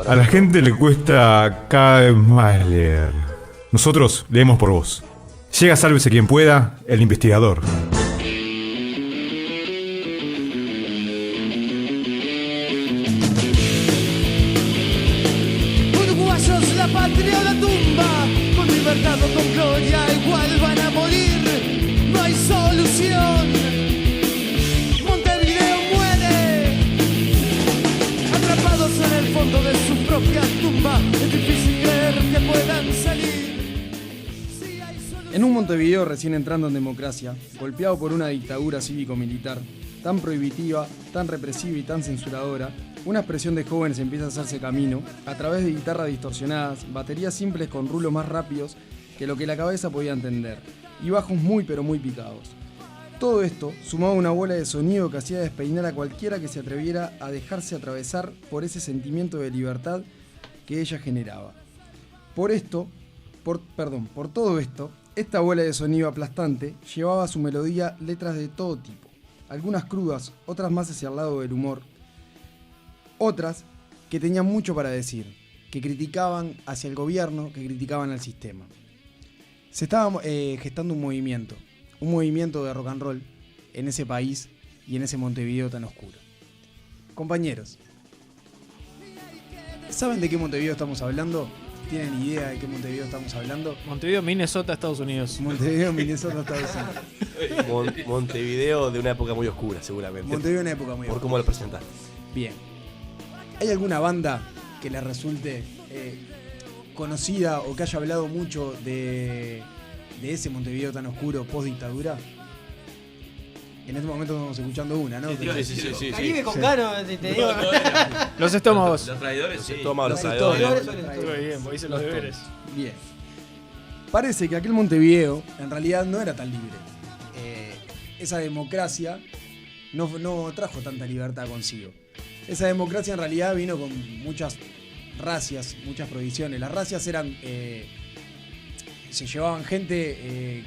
A la gente le cuesta cada vez más leer. Nosotros leemos por vos. Llega Sálvese quien pueda, el investigador. Uruguayos, la patria o la tumba, con libertad o con gloria, igual van a morir, no hay solución. Montevideo muere, atrapados en el fondo de su propia tumba, es difícil creer que puedan salir. En un Montevideo recién entrando en democracia, golpeado por una dictadura cívico-militar tan prohibitiva, tan represiva y tan censuradora, una expresión de jóvenes empieza a hacerse camino a través de guitarras distorsionadas, baterías simples con rulos más rápidos que lo que la cabeza podía entender, y bajos muy pero muy picados. Todo esto sumado a una bola de sonido que hacía despeinar a cualquiera que se atreviera a dejarse atravesar por ese sentimiento de libertad que ella generaba. Por todo esto, esta bola de sonido aplastante llevaba a su melodía letras de todo tipo, algunas crudas, otras más hacia el lado del humor, otras que tenían mucho para decir, que criticaban hacia el gobierno, que criticaban al sistema. Se estaba gestando un movimiento de rock and roll en ese país y en ese Montevideo tan oscuro. Compañeros, ¿saben de qué Montevideo estamos hablando? ¿Tienen idea de qué Montevideo estamos hablando? Montevideo, Minnesota, Estados Unidos. Montevideo, Minnesota, Estados Unidos. Montevideo de una época muy oscura, seguramente. Montevideo de una época muy oscura. Por cómo lo presentaste. Bien. ¿Hay alguna banda que les resulte conocida o que haya hablado mucho de ese Montevideo tan oscuro post-dictadura? En este momento estamos escuchando una, ¿no? Sí. Caribe con Cano, te digo. Los estómagos. Los traidores, Los sí. estómagos, los traidores. traidores. Estuve bien, porque hice los deberes. Bien. Parece que aquel Montevideo en realidad no era tan libre. Esa democracia no trajo tanta libertad consigo. Esa democracia en realidad vino con muchas racias, muchas prohibiciones. Las racias eran... se llevaban gente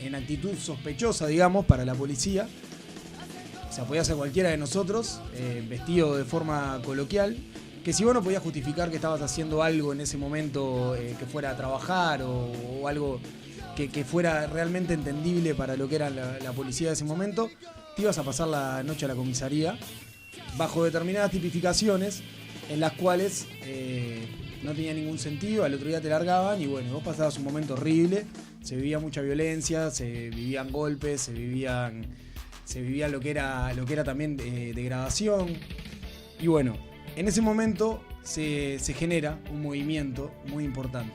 en actitud sospechosa, digamos, para la policía. O sea, podía ser cualquiera de nosotros, vestido de forma coloquial, que si vos no podías justificar que estabas haciendo algo en ese momento que fuera a trabajar o algo que fuera realmente entendible para lo que era la policía de ese momento, te ibas a pasar la noche a la comisaría bajo determinadas tipificaciones en las cuales no tenía ningún sentido, al otro día te largaban y bueno, vos pasabas un momento horrible, se vivía mucha violencia, se vivían golpes, se vivía lo que era también degradación. Y bueno, en ese momento se genera un movimiento muy importante.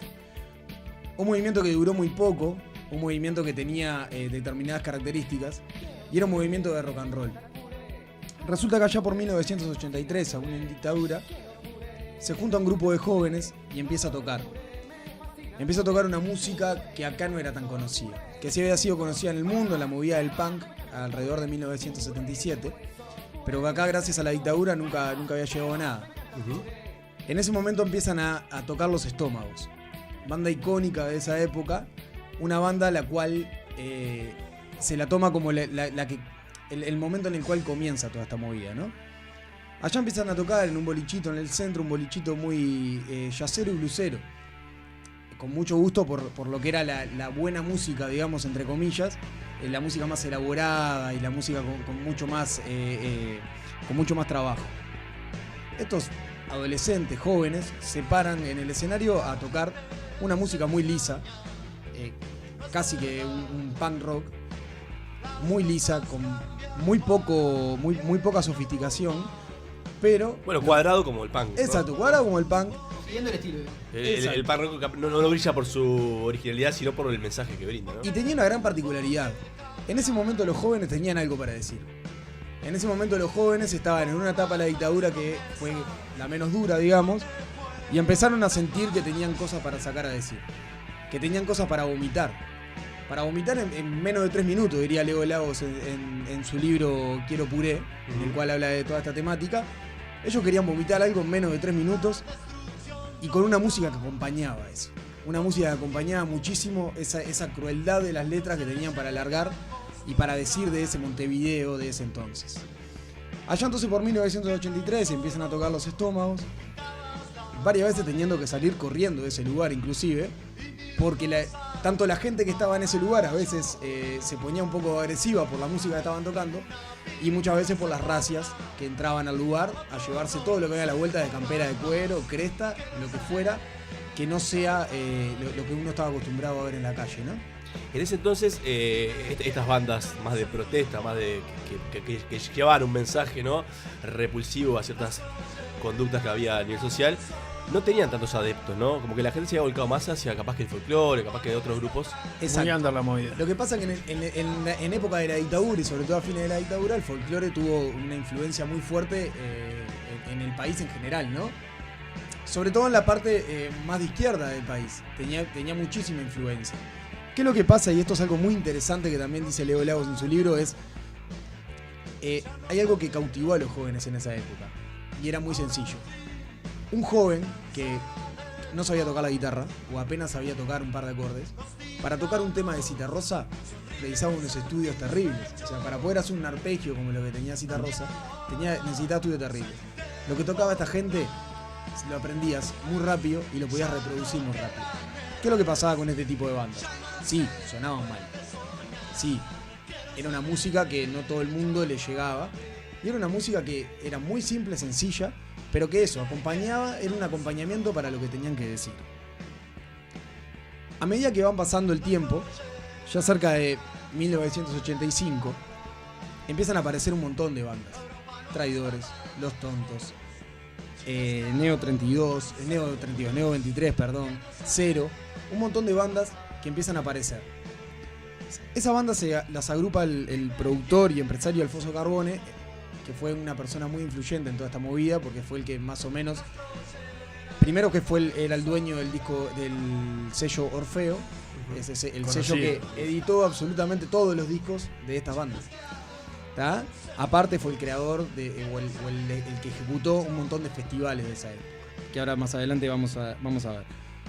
Un movimiento que duró muy poco, un movimiento que tenía determinadas características y era un movimiento de rock and roll. Resulta que allá por 1983, aún en dictadura, se junta un grupo de jóvenes y empieza a tocar. Empieza a tocar una música que acá no era tan conocida, que sí había sido conocida en el mundo, en la movida del punk, alrededor de 1977, pero que acá, gracias a la dictadura, nunca había llegado a nada. En ese momento empiezan a tocar Los Estómagos, banda icónica de esa época, una banda la cual se la toma como el momento en el cual comienza toda esta movida, ¿no? Allá empiezan a tocar en un bolichito en el centro, un bolichito muy jazzero y blusero, con mucho gusto por lo que era la buena música, digamos, entre comillas, la música más elaborada y la música con mucho más trabajo. Estos adolescentes, jóvenes, se paran en el escenario a tocar una música muy lisa, casi que un punk rock, muy lisa, con muy poca sofisticación. Pero, bueno, cuadrado como el punk. Exacto, ¿no? Cuadrado como el punk. Siguiendo el estilo. El punk rock no brilla por su originalidad, sino por el mensaje que brinda, ¿no? Y tenía una gran particularidad. En ese momento los jóvenes tenían algo para decir. En ese momento los jóvenes estaban en una etapa de la dictadura que fue la menos dura, digamos, y empezaron a sentir que tenían cosas para sacar a decir. Que tenían cosas para vomitar. Para vomitar en menos de 3 minutos, diría Leo Lagos en su libro Quiero Puré, en el cual habla de toda esta temática. Ellos querían vomitar algo en menos de 3 minutos y con una música que acompañaba eso. Una música que acompañaba muchísimo esa crueldad de las letras que tenían para alargar y para decir de ese Montevideo de ese entonces. Allá entonces por 1983 empiezan a tocar Los Estómagos varias veces teniendo que salir corriendo de ese lugar inclusive, porque tanto la gente que estaba en ese lugar a veces se ponía un poco agresiva por la música que estaban tocando y muchas veces por las racias que entraban al lugar a llevarse todo lo que había a la vuelta de campera de cuero, cresta, lo que fuera, que no sea lo que uno estaba acostumbrado a ver en la calle, ¿no? En ese entonces, estas bandas más de protesta, más de que llevaban un mensaje, ¿no?, repulsivo a ciertas conductas que había a nivel social, no tenían tantos adeptos, ¿no? Como que la gente se había volcado más hacia capaz que el folclore, capaz que de otros grupos. Muy under la movida. Lo que pasa es que en época de la dictadura y sobre todo a fines de la dictadura, el folclore tuvo una influencia muy fuerte en el país en general, ¿no? Sobre todo en la parte más de izquierda del país. Tenía muchísima influencia. ¿Qué es lo que pasa? Y esto es algo muy interesante que también dice Leo Lagos en su libro, es hay algo que cautivó a los jóvenes en esa época. Y era muy sencillo. Un joven que no sabía tocar la guitarra, o apenas sabía tocar un par de acordes, para tocar un tema de Citarrosa, realizaba unos estudios terribles. O sea, para poder hacer un arpegio como lo que tenía Citarrosa, necesitaba estudios terribles. Lo que tocaba esta gente, lo aprendías muy rápido y lo podías reproducir muy rápido. ¿Qué es lo que pasaba con este tipo de bandas? Sí, sonaban mal. Sí, era una música que no todo el mundo le llegaba. Y era una música que era muy simple, sencilla, pero que eso, era un acompañamiento para lo que tenían que decir. A medida que van pasando el tiempo, ya cerca de 1985, empiezan a aparecer un montón de bandas. Traidores, Los Tontos, Neo 23, perdón, Cero, un montón de bandas que empiezan a aparecer. Esa banda las agrupa el productor y empresario Alfonso Carbone, que fue una persona muy influyente en toda esta movida, porque fue el que más o menos, primero que era el dueño del disco del sello Orfeo, el sello que editó absolutamente todos los discos de estas bandas. ¿Tá? Aparte fue el creador el que ejecutó un montón de festivales de esa época, que ahora más adelante vamos a ver.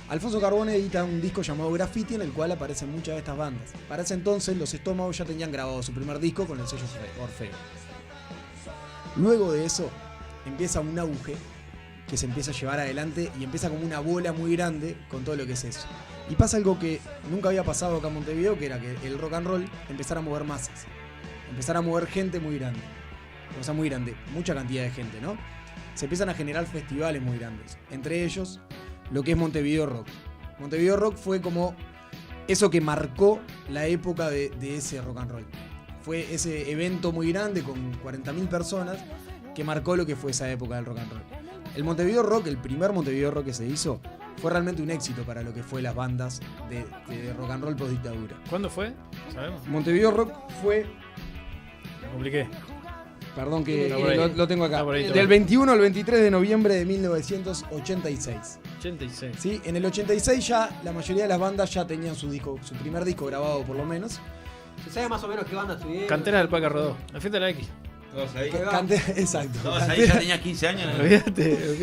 Alfonso Carbone edita un disco llamado Graffiti en el cual aparecen muchas de estas bandas. Para ese entonces Los Estómagos ya tenían grabado su primer disco con el sello Orfeo. Luego de eso empieza un auge que se empieza a llevar adelante y empieza como una bola muy grande con todo lo que es eso. Y pasa algo que nunca había pasado acá en Montevideo, que era que el rock and roll empezara a mover masas. Empezar a mover gente muy grande. O sea, muy grande. Mucha cantidad de gente, ¿no? Se empiezan a generar festivales muy grandes. Entre ellos, lo que es Montevideo Rock. Montevideo Rock fue como eso que marcó la época de ese rock and roll. Fue ese evento muy grande con 40.000 personas que marcó lo que fue esa época del rock and roll. El Montevideo Rock, el primer Montevideo Rock que se hizo, fue realmente un éxito para lo que fue las bandas de rock and roll post dictadura. ¿Cuándo fue? ¿Sabemos? Montevideo Rock fue... Me compliqué. Perdón que Está lo tengo acá. Está por ahí, Del 21 al 23 de noviembre de 1986. 86. ¿Sí? En el 86 ya la mayoría de las bandas ya tenían su primer disco grabado por lo menos. ¿Se sabe más o menos qué banda estuvieron? Cantera del Parque Rodó. La fiesta de la X. Todos ahí. Exacto. Todos ahí ya tenía 15 años. ¿No? Olvídate.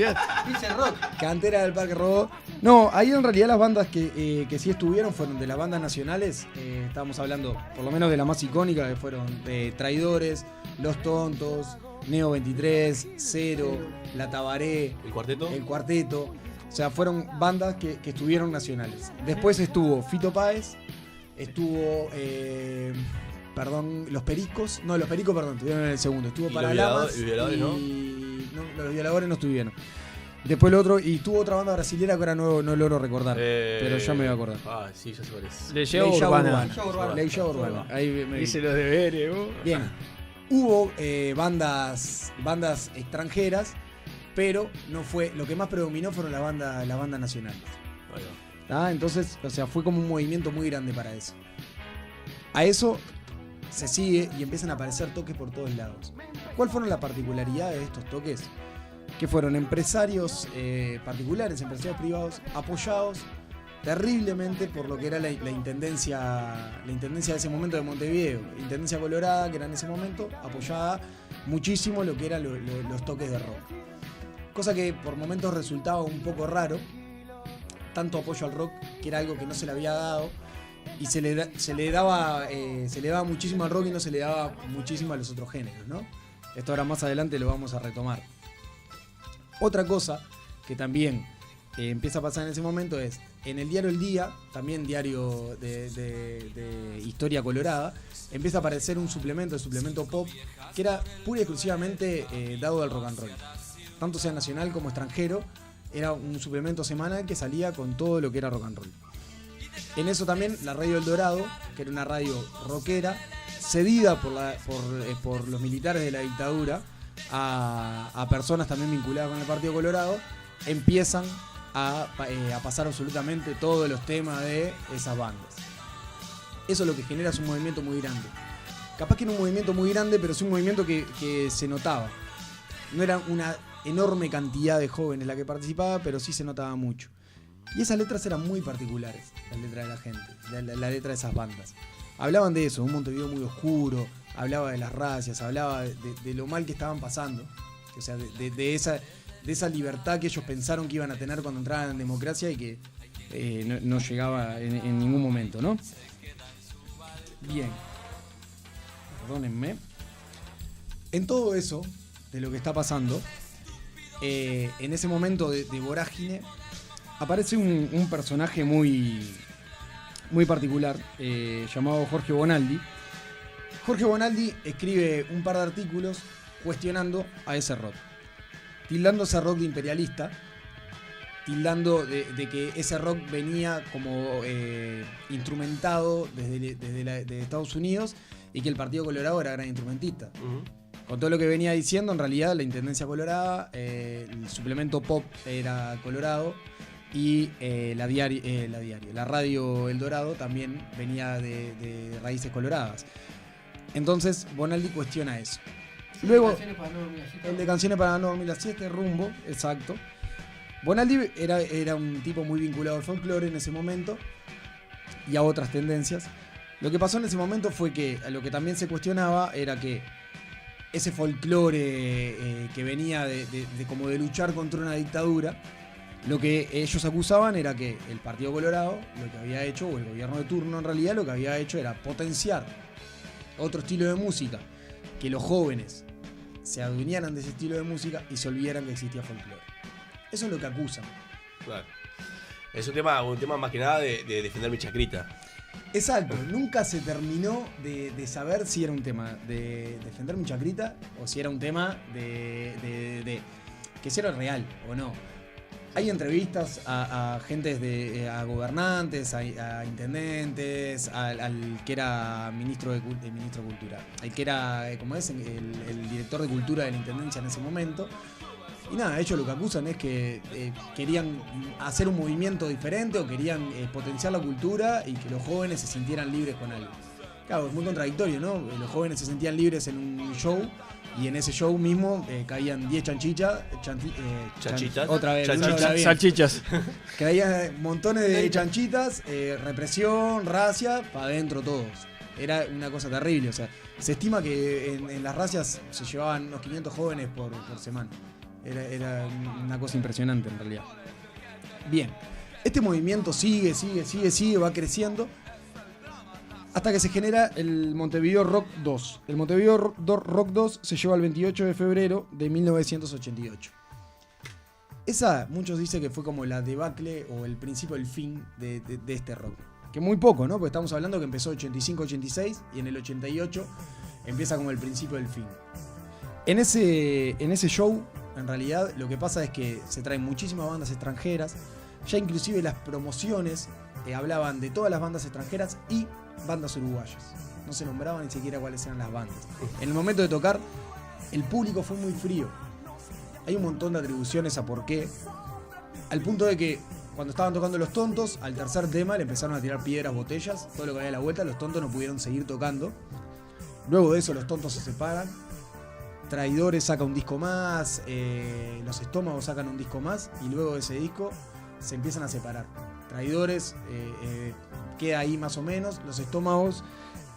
Dice rock. Cantera del Parque Rodó. No, ahí en realidad las bandas que sí estuvieron fueron de las bandas nacionales. Estábamos hablando por lo menos de la más icónica, que fueron Traidores, Los Tontos, Neo 23, Cero, La Tabaré, El Cuarteto. O sea, fueron bandas que estuvieron nacionales. Después estuvo Fito Páez, estuvo... Los Pericos estuvieron en el segundo. Estuvo Paralamas y Violadores, ¿no? Los Violadores no estuvieron. Después el otro, y tuvo otra banda brasilera que ahora no logro recordar, pero ya me voy a acordar. Ah, sí, ya sé cuál es. Leyenda Urbana. Leyenda Urbana. Ahí me Hice los deberes, vos. Bien. Hubo bandas extranjeras, pero no fue. Lo que más predominó fueron las bandas nacionales. Entonces, o sea, fue como un movimiento muy grande para eso. A eso se sigue y empiezan a aparecer toques por todos lados. ¿Cuál fueron las particularidades de estos toques? Que fueron empresarios particulares, empresarios privados, apoyados terriblemente por lo que era la intendencia de ese momento de Montevideo. Intendencia Colorada, que era en ese momento, apoyaba muchísimo lo que eran los toques de rock. Cosa que por momentos resultaba un poco raro, tanto apoyo al rock, que era algo que no se le había dado, y se le daba muchísimo al rock y no se le daba muchísimo a los otros géneros, ¿no? Esto ahora más adelante lo vamos a retomar. Otra cosa que también empieza a pasar en ese momento es, en el diario El Día, también diario de historia colorada, empieza a aparecer un suplemento, el suplemento pop, que era pura y exclusivamente dado al rock and roll. Tanto sea nacional como extranjero, era un suplemento semanal que salía con todo lo que era rock and roll. En eso también la Radio El Dorado, que era una radio rockera, cedida por los militares de la dictadura a personas también vinculadas con el Partido Colorado, empiezan a pasar absolutamente todos los temas de esas bandas. Eso lo que genera es un movimiento muy grande. Capaz que no un movimiento muy grande, pero es un movimiento que se notaba. No era una enorme cantidad de jóvenes la que participaba, pero sí se notaba mucho. Y esas letras eran muy particulares, las letras de la gente, la letra de esas bandas. Hablaban de eso, un Montevideo muy oscuro, hablaba de las racias, hablaba de lo mal que estaban pasando. O sea, de esa libertad que ellos pensaron que iban a tener cuando entraban en democracia y que no llegaba en ningún momento, ¿no? Bien. Perdónenme. En todo eso, de lo que está pasando, en ese momento de vorágine, aparece un personaje muy particular, llamado Jorge Bonaldi. Jorge Bonaldi escribe un par de artículos cuestionando a ese rock, tildando ese rock de imperialista, tildando de que ese rock venía como instrumentado desde Estados Unidos y que el Partido Colorado era gran instrumentista. Uh-huh. Con todo lo que venía diciendo, en realidad la Intendencia Colorada, el suplemento pop era Colorado y la radio El Dorado también venía de raíces coloradas. Entonces Bonaldi cuestiona eso. Luego, el de Canciones para no dormir la siesta, Rumbo, exacto. Bonaldi era un tipo muy vinculado al folclore en ese momento y a otras tendencias. Lo que pasó en ese momento fue que lo que también se cuestionaba era que ese folclore que venía de como de luchar contra una dictadura, lo que ellos acusaban era que el Partido Colorado lo que había hecho, o el gobierno de turno en realidad, lo que había hecho era potenciar otro estilo de música, que los jóvenes se adueñaran de ese estilo de música y se olvidaran que existía folclore. Eso es lo que acusan. Claro. Es un tema más que nada de defender mi chacrita. Exacto, nunca se terminó de saber si era un tema de defender mi chacrita o si era un tema de que si era real o no. Hay entrevistas a gentes a gobernantes, a intendentes, al que era ministro de Cultura, el que era, ¿cómo es? El director de Cultura de la Intendencia en ese momento. Y nada, ellos lo que acusan es que querían hacer un movimiento diferente o querían potenciar la cultura y que los jóvenes se sintieran libres con algo. Claro, es muy contradictorio, ¿no? Los jóvenes se sentían libres en un show y en ese show mismo caían 10 chanchitas. Otra vez, salchichas. Caían montones de chanchitas, represión, racia, para adentro todos. Era una cosa terrible, o sea, se estima que en las racias se llevaban unos 500 jóvenes por semana. Era una cosa impresionante en realidad. Bien, este movimiento sigue, va creciendo hasta que se genera el Montevideo Rock 2. El Montevideo Rock 2 se lleva el 28 de febrero de 1988. Esa, muchos dicen que fue como la debacle o el principio del fin de este rock. Que muy poco, ¿no? Porque estamos hablando que empezó 85-86 y en el 88 empieza como el principio del fin. En ese show, en realidad, lo que pasa es que se traen muchísimas bandas extranjeras. Ya inclusive las promociones hablaban de todas las bandas extranjeras y bandas uruguayas. No se nombraban ni siquiera cuáles eran las bandas. En el momento de tocar, el público fue muy frío. Hay un montón de atribuciones a por qué. Al punto de que cuando estaban tocando Los Tontos, al tercer tema le empezaron a tirar piedras, botellas, todo lo que había a la vuelta. Los Tontos no pudieron seguir tocando. Luego de eso Los Tontos se separan. Traidores saca un disco más, Los Estómagos sacan un disco más y luego de ese disco se empiezan a separar. Traidores queda ahí más o menos. Los Estómagos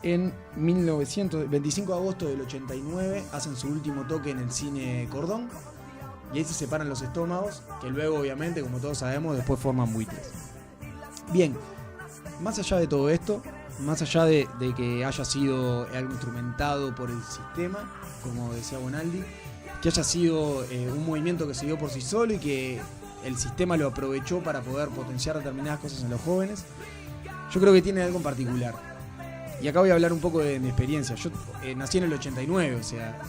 en 25 de agosto del 89 hacen su último toque en el Cine Cordón y ahí se separan Los Estómagos, que luego obviamente, como todos sabemos, después forman Buitres. Bien, más allá de todo esto, más allá de que haya sido algo instrumentado por el sistema, como decía Bonaldi, que haya sido un movimiento que se dio por sí solo y que el sistema lo aprovechó para poder potenciar determinadas cosas en los jóvenes. Yo creo que tiene algo en particular. Y acá voy a hablar un poco de mi experiencia. Yo nací en el 89, o sea,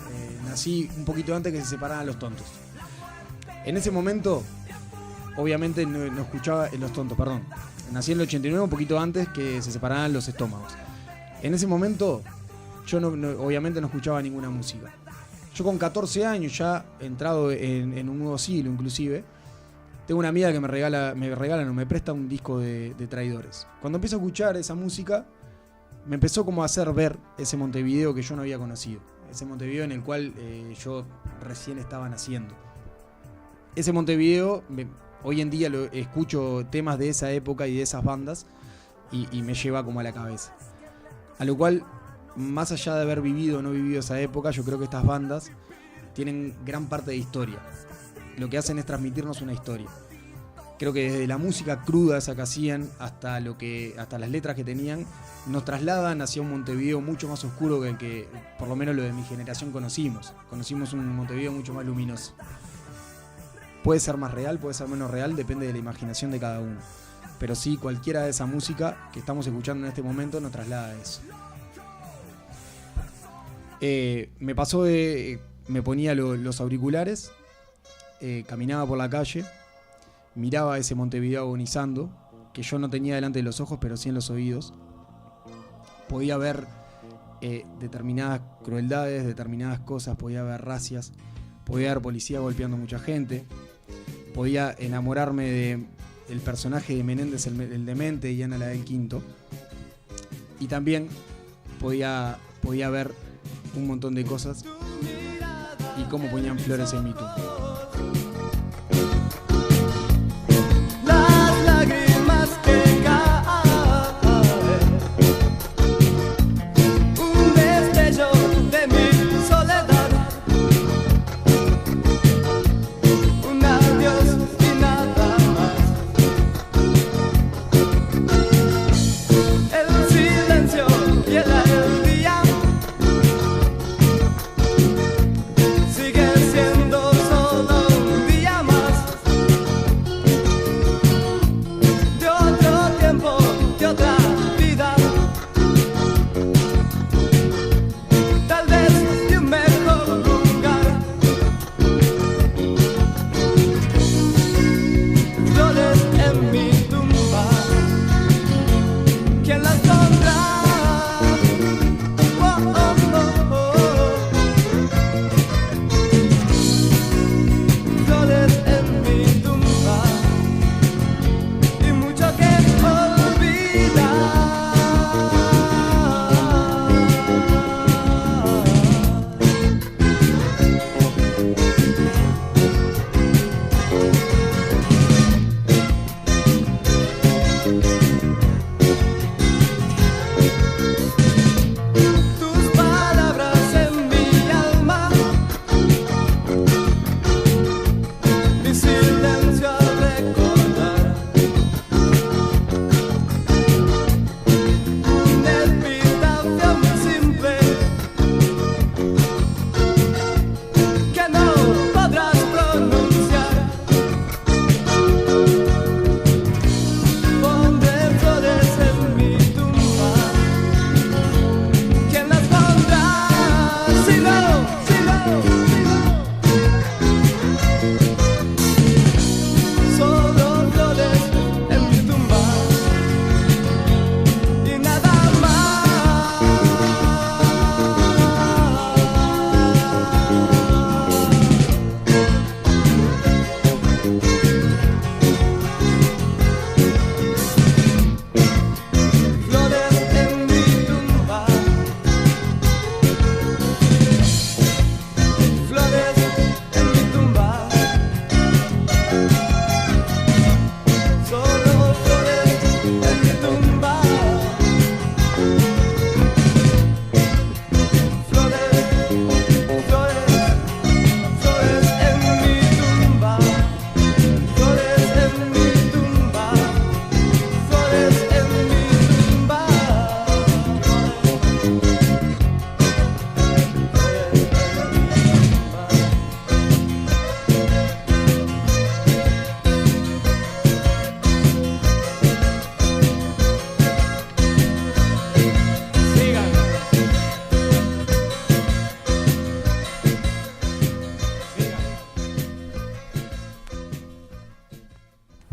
nací un poquito antes que se separaran Los Tontos. En ese momento, obviamente no escuchaba Los Tontos, perdón. Nací en el 89, un poquito antes que se separaran Los Estómagos. En ese momento, yo obviamente no escuchaba ninguna música. Yo con 14 años, ya entrado en un nuevo siglo inclusive, tengo una amiga que me presta un disco de Traidores. Cuando empiezo a escuchar esa música, me empezó como a hacer ver ese Montevideo que yo no había conocido. Ese Montevideo en el cual yo recién estaba naciendo. Ese Montevideo, hoy en día escucho temas de esa época y de esas bandas y me lleva como a la cabeza. A lo cual, más allá de haber vivido o no vivido esa época, yo creo que estas bandas tienen gran parte de historia. Lo que hacen es transmitirnos una historia. Creo que desde la música cruda esa que hacían hasta las letras que tenían, nos trasladan hacia un Montevideo mucho más oscuro que el que, por lo menos lo de mi generación, conocimos. Conocimos un Montevideo mucho más luminoso. Puede ser más real, puede ser menos real, depende de la imaginación de cada uno. Pero sí, cualquiera de esa música que estamos escuchando en este momento nos traslada a eso. Me pasó me ponía los auriculares, caminaba por la calle, miraba ese Montevideo agonizando, que yo no tenía delante de los ojos, pero sí en los oídos. Podía ver determinadas crueldades, determinadas cosas, podía ver racias, podía ver policía golpeando a mucha gente, podía enamorarme del personaje de Menéndez, el demente, y Ana la del Quinto, y también podía ver un montón de cosas y cómo ponían flores en mi tumba. Las lágrimas que caen, un destello de mi soledad, un adiós y nada más. El silencio y el día sigue siendo solo.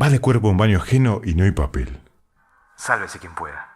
Va de cuerpo a un baño ajeno y no hay papel. Sálvese quien pueda.